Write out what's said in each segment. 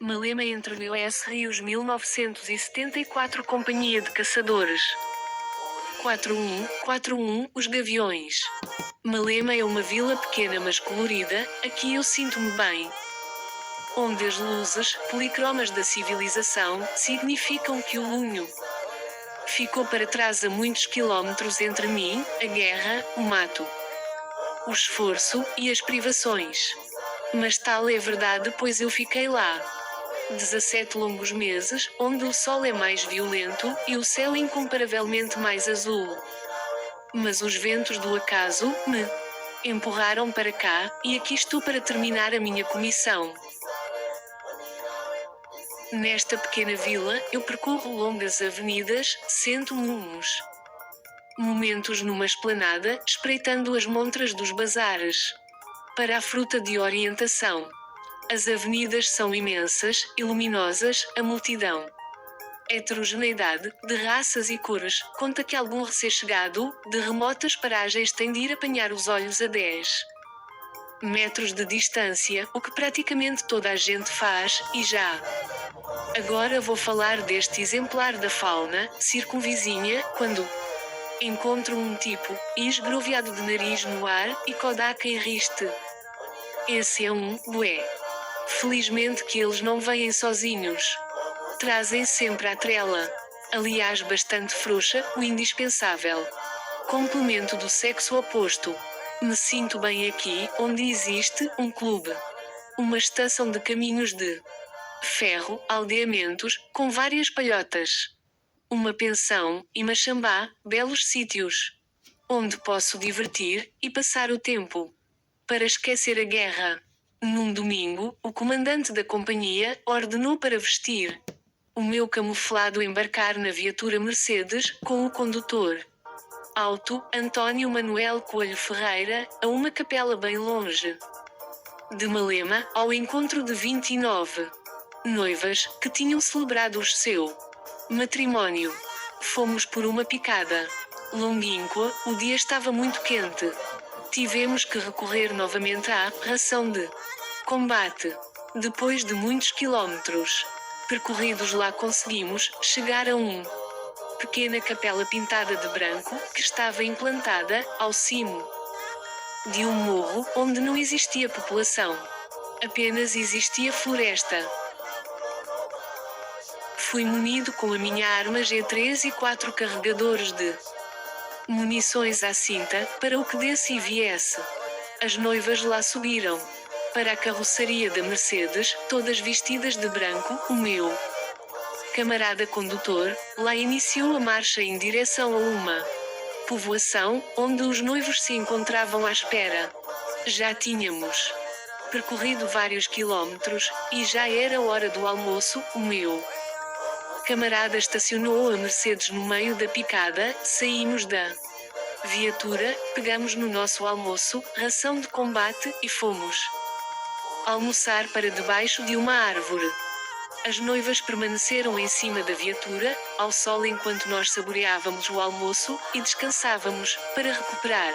Malema entre os Rios 1974 Companhia de Caçadores 4141 Os Gaviões. Malema é uma vila pequena mas colorida, aqui eu sinto-me bem. Onde as luzes, policromas da civilização, significam que o lunho ficou para trás a muitos quilómetros entre mim, a guerra, o mato, o esforço e as privações. Mas tal é verdade, pois eu fiquei lá 17 longos meses, onde o sol é mais violento, e o céu incomparavelmente mais azul. Mas os ventos do acaso me empurraram para cá, e aqui estou para terminar a minha comissão. Nesta pequena vila, eu percorro longas avenidas, sento-me uns momentos numa esplanada, espreitando as montras dos bazares para a fruta de orientação. As avenidas são imensas e luminosas, a multidão, heterogeneidade, de raças e cores, conta que algum recém-chegado, de remotas paragens tem de ir apanhar os olhos a 10 metros de distância, o que praticamente toda a gente faz, e já. Agora vou falar deste exemplar da fauna circunvizinha, quando encontro um tipo, esgroviado de nariz no ar, e Kodak em riste. Esse é um bué. Felizmente que eles não vêm sozinhos. Trazem sempre a trela. Aliás, bastante frouxa, o indispensável complemento do sexo oposto. Me sinto bem aqui, onde existe um clube, uma estação de caminhos de ferro, aldeamentos, com várias palhotas, uma pensão, e Machambá, belos sítios, onde posso divertir e passar o tempo para esquecer a guerra. Num domingo, o comandante da companhia ordenou para vestir o meu camuflado embarcar na viatura Mercedes, com o condutor alto, António Manuel Coelho Ferreira, a uma capela bem longe de Malema, ao encontro de 29 noivas, que tinham celebrado o seu matrimónio. Fomos por uma picada longínqua, o dia estava muito quente. Tivemos que recorrer novamente à ração de combate. Depois de muitos quilómetros percorridos, lá conseguimos chegar a uma pequena capela pintada de branco, que estava implantada ao cimo de um morro, onde não existia população. Apenas existia floresta. Fui munido com a minha arma G3 e 4 carregadores de munições à cinta, para o que desse e viesse. As noivas lá subiram para a carroçaria da Mercedes, todas vestidas de branco. O meu camarada condutor lá iniciou a marcha em direção a uma povoação, onde os noivos se encontravam à espera. Já tínhamos percorrido vários quilómetros, e já era hora do almoço. O meu camarada estacionou a Mercedes no meio da picada, saímos da viatura, pegamos no nosso almoço, ração de combate, e fomos almoçar para debaixo de uma árvore. As noivas permaneceram em cima da viatura, ao sol, enquanto nós saboreávamos o almoço, e descansávamos, para recuperar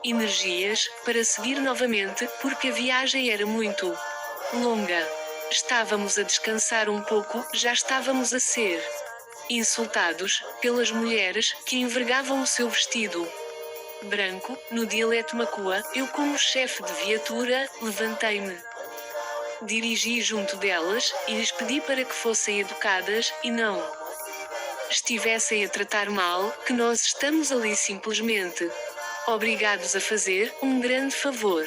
energias, para seguir novamente, porque a viagem era muito longa. Estávamos a descansar um pouco, já estávamos a ser insultados pelas mulheres, que envergavam o seu vestido branco. No dialeto macua, eu, como chefe de viatura, levantei-me, dirigi junto delas, e lhes pedi para que fossem educadas, e não estivessem a tratar mal, que nós estamos ali simplesmente obrigados a fazer um grande favor.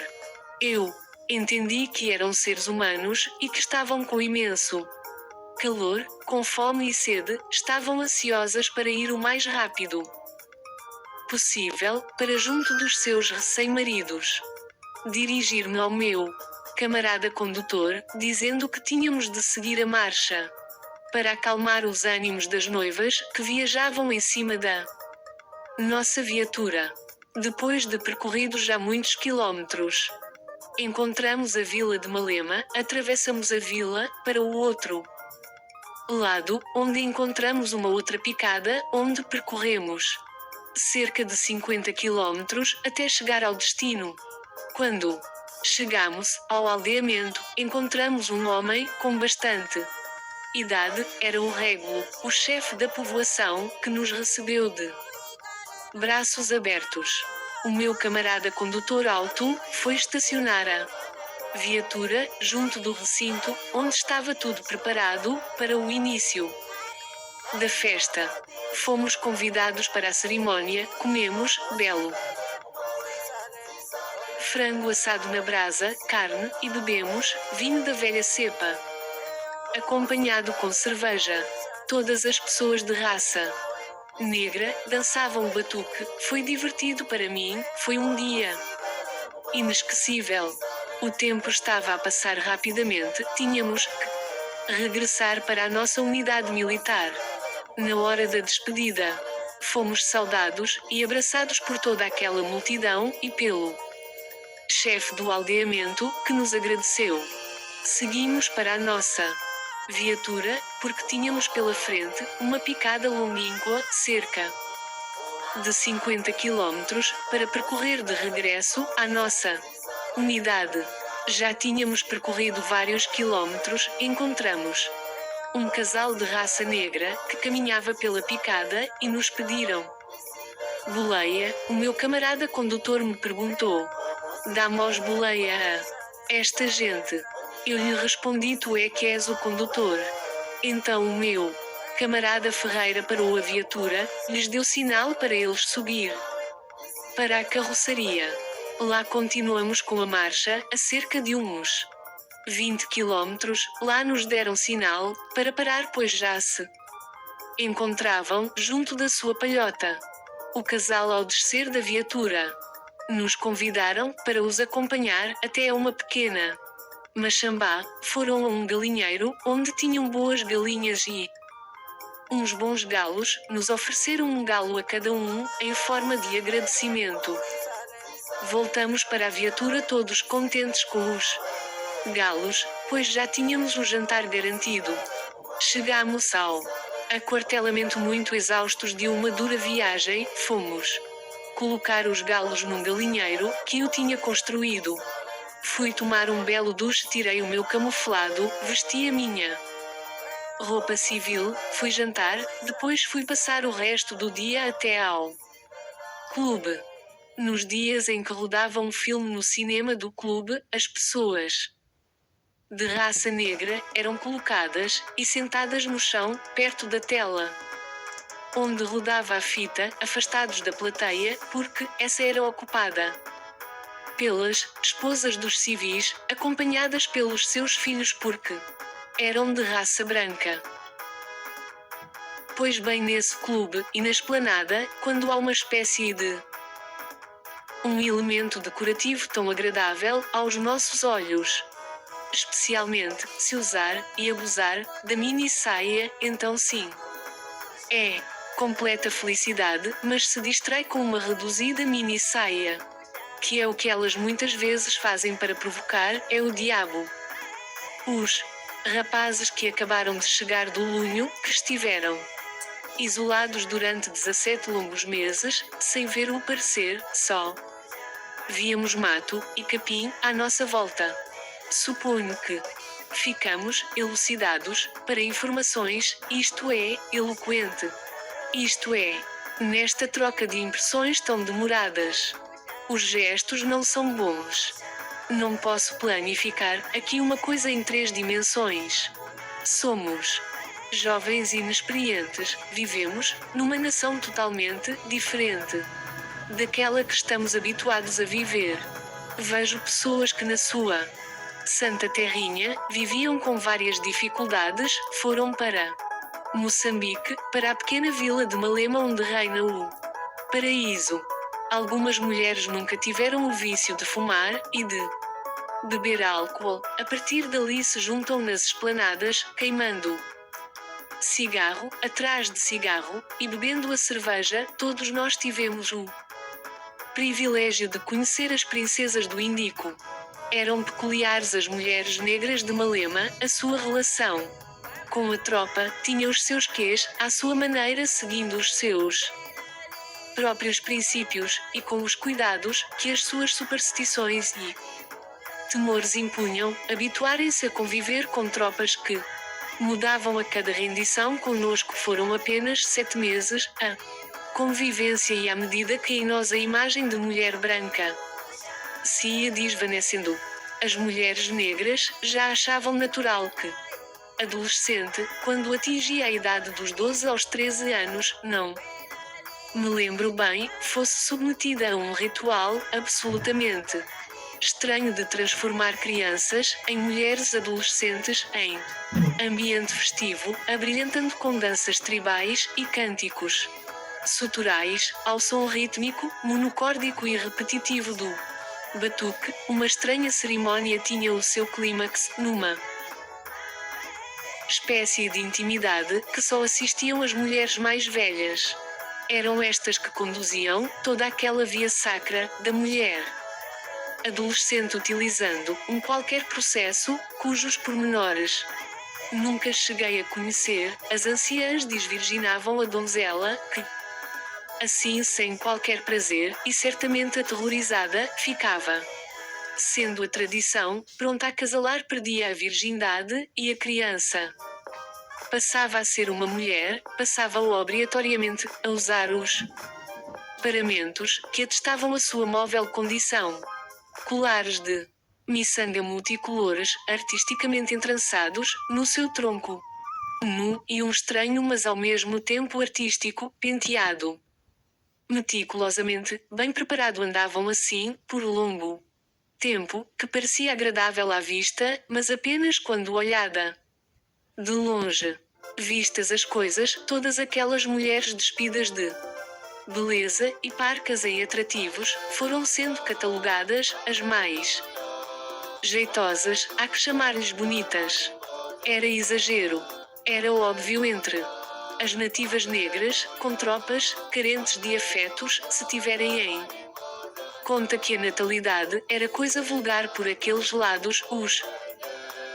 Eu entendi que eram seres humanos, e que estavam com imenso calor, com fome e sede, estavam ansiosas para ir o mais rápido possível, para junto dos seus recém-maridos. Dirigir-me ao meu camarada condutor, dizendo que tínhamos de seguir a marcha para acalmar os ânimos das noivas, que viajavam em cima da nossa viatura. Depois de percorridos já muitos quilómetros, encontramos a vila de Malema, atravessamos a vila, para o outro lado, onde encontramos uma outra picada, onde percorremos cerca de 50 quilómetros, até chegar ao destino. Quando Chegamos ao aldeamento, encontramos um homem com bastante idade, era o Régulo, o chefe da povoação, que nos recebeu de braços abertos. O meu camarada condutor alto foi estacionar a viatura junto do recinto, onde estava tudo preparado para o início da festa. Fomos convidados para a cerimônia, comemos belo frango assado na brasa, carne, e bebemos vinho da velha cepa, acompanhado com cerveja. Todas as pessoas de raça negra dançavam batuque. Foi divertido para mim, foi um dia inesquecível. O tempo estava a passar rapidamente, tínhamos que regressar para a nossa unidade militar. Na hora da despedida, fomos saudados e abraçados por toda aquela multidão e pelo chefe do aldeamento, que nos agradeceu. Seguimos para a nossa viatura, porque tínhamos pela frente uma picada longínqua, cerca de 50 quilómetros, para percorrer de regresso à nossa unidade. Já tínhamos percorrido vários quilómetros, encontramos um casal de raça negra, que caminhava pela picada, e nos pediram boleia. O meu camarada condutor me perguntou: damos boleia a esta gente? Eu lhe respondi: tu é que és o condutor. Então o meu camarada Ferreira parou a viatura, lhes deu sinal para eles subir para a carroçaria. Lá continuamos com a marcha, a cerca de uns 20 quilómetros. Lá nos deram sinal para parar, pois já se encontravam junto da sua palhota. O casal, ao descer da viatura, nos convidaram para os acompanhar até a uma pequena Machambá. Foram a um galinheiro, onde tinham boas galinhas e uns bons galos. Nos ofereceram um galo a cada um, em forma de agradecimento. Voltamos para a viatura todos contentes com os galos, pois já tínhamos o jantar garantido. Chegamos ao aquartelamento muito exaustos de uma dura viagem. Fomos colocar os galos num galinheiro, que eu tinha construído. Fui tomar um belo duche, tirei o meu camuflado, vesti a minha roupa civil, fui jantar, depois fui passar o resto do dia até ao clube. Nos dias em que rodava um filme no cinema do clube, as pessoas de raça negra eram colocadas e sentadas no chão, perto da tela onde rodava a fita, afastados da plateia, porque essa era ocupada pelas esposas dos civis, acompanhadas pelos seus filhos, porque eram de raça branca. Pois bem, nesse clube e na esplanada, quando há uma espécie de um elemento decorativo tão agradável aos nossos olhos, especialmente se usar e abusar da mini saia, então sim, é completa felicidade, mas se distrai com uma reduzida mini saia, que é o que elas muitas vezes fazem para provocar, é o diabo. Os rapazes que acabaram de chegar do Lunho, que estiveram isolados durante 17 longos meses, sem ver o parecer, só víamos mato e capim à nossa volta. Suponho que ficamos elucidados para informações, isto é, eloquente. Isto é, nesta troca de impressões tão demoradas. Os gestos não são bons. Não posso planificar aqui uma coisa em 3 dimensões. Somos jovens e inexperientes, vivemos numa nação totalmente diferente daquela que estamos habituados a viver. Vejo pessoas que na sua santa terrinha viviam com várias dificuldades, foram para Moçambique, para a pequena vila de Malema, onde reina o paraíso. Algumas mulheres nunca tiveram o vício de fumar e de beber álcool. A partir dali se juntam nas esplanadas, queimando cigarro atrás de cigarro e bebendo a cerveja. Todos nós tivemos o privilégio de conhecer as princesas do Índico. Eram peculiares as mulheres negras de Malema. A sua relação com a tropa tinha os seus quês, à sua maneira, seguindo os seus próprios princípios, e com os cuidados que as suas superstições e temores impunham habituarem-se a conviver com tropas que mudavam a cada rendição. Conosco foram apenas 7 meses, a convivência, e à medida que em nós a imagem de mulher branca se ia desvanecendo, as mulheres negras já achavam natural que, adolescente, quando atingia a idade dos 12 aos 13 anos, não me lembro bem, fosse submetida a um ritual absolutamente estranho de transformar crianças em mulheres adolescentes em ambiente festivo, abrilhantando com danças tribais e cânticos suturais, ao som rítmico, monocórdico e repetitivo do batuque. Uma estranha cerimónia tinha o seu clímax numa espécie de intimidade que só assistiam as mulheres mais velhas. Eram estas que conduziam toda aquela via sacra da mulher adolescente, utilizando um qualquer processo cujos pormenores nunca cheguei a conhecer. As anciãs desvirginavam a donzela, que assim, sem qualquer prazer, e certamente aterrorizada, ficava. Sendo a tradição, pronta a casalar, perdia a virgindade, e a criança passava a ser uma mulher, passava obrigatoriamente a usar os paramentos que atestavam a sua móvel condição. Colares de miçanga multicolores, artisticamente entrançados, no seu tronco nu, e um estranho mas ao mesmo tempo artístico penteado meticulosamente bem preparado. Andavam assim, por longo tempo, que parecia agradável à vista, mas apenas quando olhada de longe. Vistas as coisas, todas aquelas mulheres despidas de beleza e parcas em atrativos, foram sendo catalogadas as mais jeitosas. Há que chamar-lhes bonitas. Era exagero. Era óbvio entre as nativas negras, com tropas, carentes de afetos, se tiverem em conta que a natalidade era coisa vulgar por aqueles lados. Os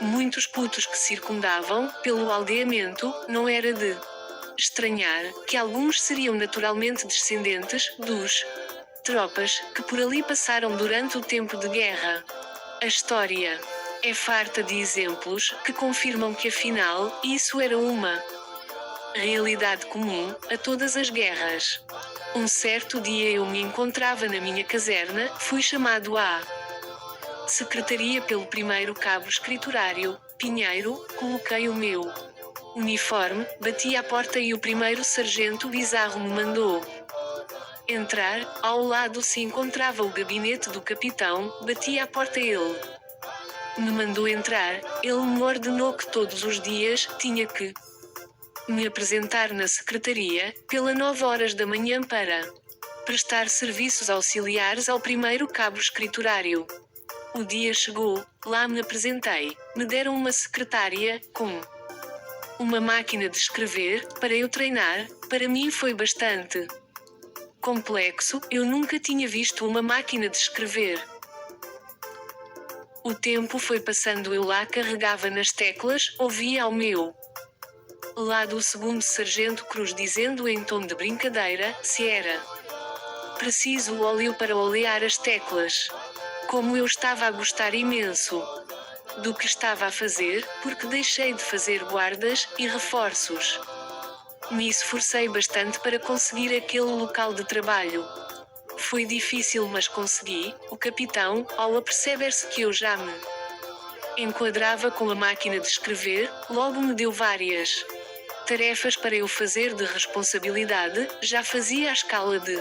muitos putos que circundavam, pelo aldeamento, não era de estranhar que alguns seriam naturalmente descendentes dos tropas que por ali passaram durante o tempo de guerra. A história é farta de exemplos que confirmam que afinal, isso era uma realidade comum a todas as guerras. Um certo dia eu me encontrava na minha caserna, fui chamado à secretaria pelo primeiro cabo escriturário, Pinheiro, coloquei o meu uniforme, bati à porta e o primeiro sargento bizarro me mandou entrar. Ao lado se encontrava o gabinete do capitão, bati à porta, ele me mandou entrar. Ele me ordenou que todos os dias tinha que me apresentar na secretaria, pela 9 horas da manhã, para prestar serviços auxiliares ao primeiro cabo escriturário. O dia chegou, lá me apresentei, me deram uma secretária, com uma máquina de escrever, para eu treinar. Para mim foi bastante complexo, eu nunca tinha visto uma máquina de escrever. O tempo foi passando, eu lá carregava nas teclas, ouvia ao meu lado o segundo sargento Cruz dizendo em tom de brincadeira, se era preciso óleo para olear as teclas. Como eu estava a gostar imenso do que estava a fazer, porque deixei de fazer guardas e reforços. Me esforcei bastante para conseguir aquele local de trabalho. Foi difícil, mas consegui. O capitão, ao aperceber-se que eu já me enquadrava com a máquina de escrever, logo me deu várias tarefas para eu fazer de responsabilidade. Já fazia a escala de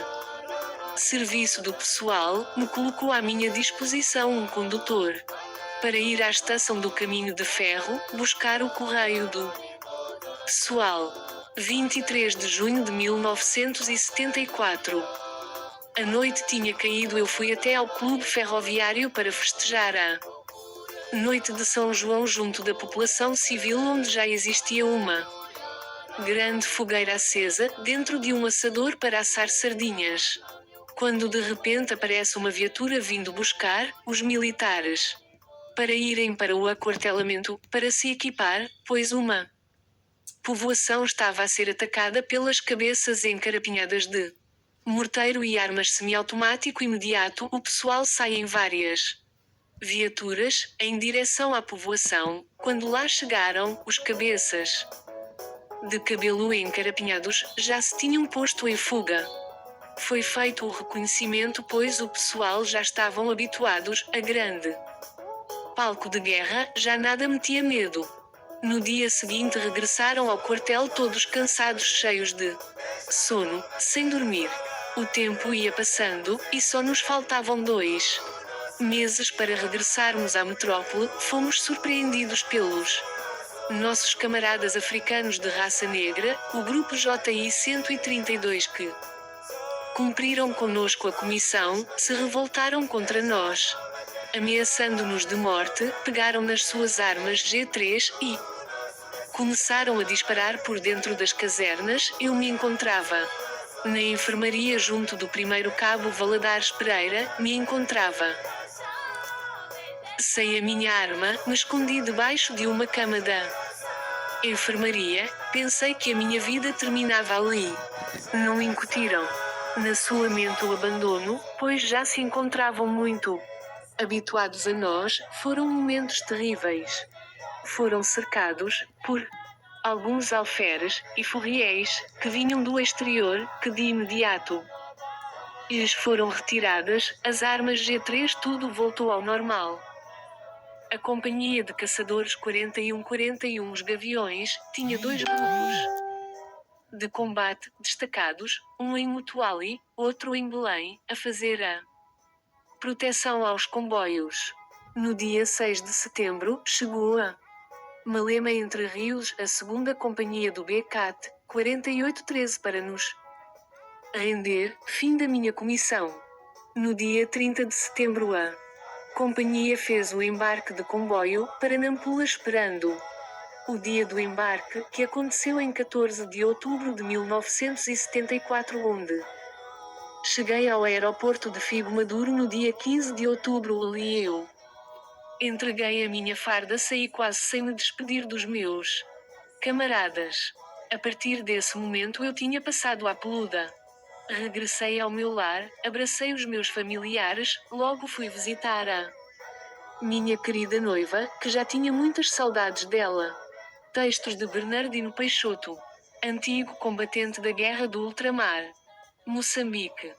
serviço do pessoal, me colocou à minha disposição um condutor para ir à estação do caminho de ferro, buscar o correio do pessoal. 23 de junho de 1974. A noite tinha caído, eu fui até ao clube ferroviário para festejar a noite de São João junto da população civil, onde já existia uma grande fogueira acesa, dentro de um assador para assar sardinhas. Quando de repente aparece uma viatura vindo buscar os militares para irem para o aquartelamento, para se equipar, pois uma povoação estava a ser atacada pelas cabeças encarapinhadas de morteiro e armas semiautomático. Imediato, o pessoal sai em várias viaturas, em direção à povoação. Quando lá chegaram, os cabeças de cabelo encarapinhados já se tinham posto em fuga. Foi feito o reconhecimento, pois o pessoal já estavam habituados a grande palco de guerra, já nada metia medo. No dia seguinte regressaram ao quartel todos cansados, cheios de sono, sem dormir. O tempo ia passando, e só nos faltavam 2 meses para regressarmos à metrópole. Fomos surpreendidos pelos nossos camaradas africanos de raça negra, o grupo JI 132, que cumpriram conosco a comissão, se revoltaram contra nós, ameaçando-nos de morte. Pegaram nas suas armas G3 e começaram a disparar por dentro das casernas. Eu me encontrava na enfermaria junto do primeiro cabo Valadares Pereira. Me encontrava sem a minha arma, me escondi debaixo de uma cama da enfermaria. Pensei que a minha vida terminava ali. Não incutiram na sua mente o abandono, pois já se encontravam muito habituados a nós. Foram momentos terríveis. Foram cercados por alguns alferes e furriéis que vinham do exterior, que de imediato lhes foram retiradas as armas G3. Tudo voltou ao normal. A companhia de caçadores 4141 Os Gaviões tinha 2 grupos de combate destacados, um em Mutuali, outro em Belém, a fazer a proteção aos comboios. No dia 6 de setembro, chegou a Malema, Entre Rios, a segunda companhia do BCAT 4813 para nos render. Fim da minha comissão. No dia 30 de setembro a companhia fez o embarque de comboio para Nampula, esperando o dia do embarque, que aconteceu em 14 de outubro de 1974, onde cheguei ao aeroporto de Figo Maduro no dia 15 de outubro. Ali eu entreguei a minha farda, saí quase sem me despedir dos meus camaradas. A partir desse momento eu tinha passado à peluda. Regressei ao meu lar, abracei os meus familiares, logo fui visitar a minha querida noiva, que já tinha muitas saudades dela. Textos de Bernardino Peixoto, antigo combatente da Guerra do Ultramar, Moçambique.